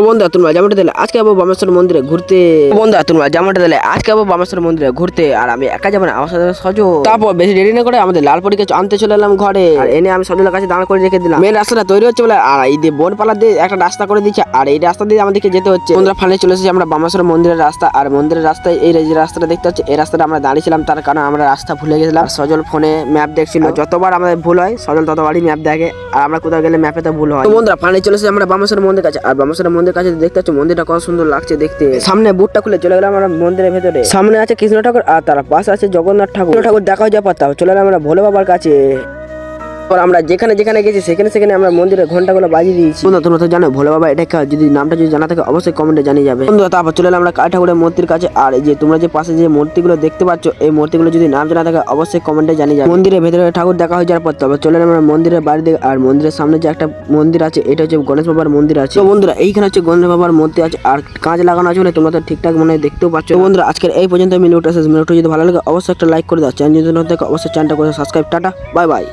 তো বন্ধুরা তোমরা যেমনটা দিলে আজকে যাবো বামেশ্বর মন্দিরে ঘুরতে। বন্ধুরা তোমরা যেমনটা দিলে আজকে যাবো বামেশ্বর মন্দিরে ঘুরতে, আর আমি একা যাবো না, আমার সাথে সজো। তারপর বেশি দেরি না করে আমাদের লালপরিকে আনতে চলে এলাম ঘরে, আর এনে আমি সজলের কাছে দাঁড় করে রেখে দিলাম। মেন রাস্তাটা তৈরি হচ্ছে বলে, আর এই দিয়ে বনপালা দিয়ে একটা রাস্তা করে দিচ্ছে, আর এই রাস্তা দিয়ে আমাদেরকে যেতে হচ্ছে। বন্ধুরা ফাইনালি চলে এসেছি আমরা বামেশ্বর মন্দিরের রাস্তা, আর মন্দিরের রাস্তায় এই যে রাস্তাটা দেখতে হচ্ছে, এই রাস্তাটা আমরা দাঁড়িয়েছিলাম তার কারণ আমরা রাস্তা ভুলে গেছিলাম। সজল ফোনে ম্যাপ দেখছিল, যতবার আমাদের ভুল হয় সজল ততবারই ম্যাপ দেখে, আর আমরা কোথাও গেলে ম্যাপে তো ভুল হয়। তো বন্ধুরা ফাইনালি চলে এসেছি আমরা বামেশ্বর মন্দিরের কাছে, আর বামেশ্বর মন্দিরের কাছে দেখতে হচ্ছে মন্দিরটা কত সুন্দর লাগছে দেখতে। সামনে বুটটা খুলে চলে গেলাম আমরা মন্দিরের ভেতরে। সামনে আছে কৃষ্ণ ঠাকুর, আর তার পাশে আছে জগন্নাথ ঠাকুর। ঠাকুর দেখা হয়ে যাওয়ার পর চলে গেলাম আমরা ভোলে বাবার কাছে। আমরা যেখানে যেখানে গেছি সেখানে আমরা মন্দিরের ঘন্টাগুলো বাজিয়ে দিয়েছি। বন্ধুরা তোমরা তো জানো ভোলে বাবা এটা যদি নামটা যদি জানা থাকে অবশ্যই কমেন্টে জানিয়ে যাবে। বন্ধুরা তারপর চলে এলাম আমরা কালী ঠাকুরের মূর্তির কাছে, আর এই যে তোমরা যে পাশে যে মূর্তিগুলো দেখতে পাচ্ছ, এই মূর্তিগুলো যদি নাম জানা থাকে অবশ্যই কমেন্টে জানিয়ে যাবে। মন্দিরের ভেতরে ঠাকুর দেখা হয়ে যাওয়ার পর তবে চলে এলাম আমরা মন্দিরের বাড়ি দিকে, আর মন্দিরের সামনে যে একটা মন্দির আছে এটা হচ্ছে গণেশ বাবার মন্দির আছে। তো বন্ধুরা এইখানে হচ্ছে গণেশ বাবার মূর্তি আছে, আর কাঁচ লাগানো আছে বলে তোমরা তো ঠিকঠাক মনে হয় দেখতেও পাচ্ছ। বন্ধুরা আজকের এই পর্যন্ত ভিডিওটা শেষ। ভিডিওটা যদি ভালো লাগে অবশ্যই একটা লাইক করে দাও, চ্যানেল যদি নতুন থাকে অবশ্যই চ্যানেলটা করে সাবস্ক্রাইব। Tata bye bye.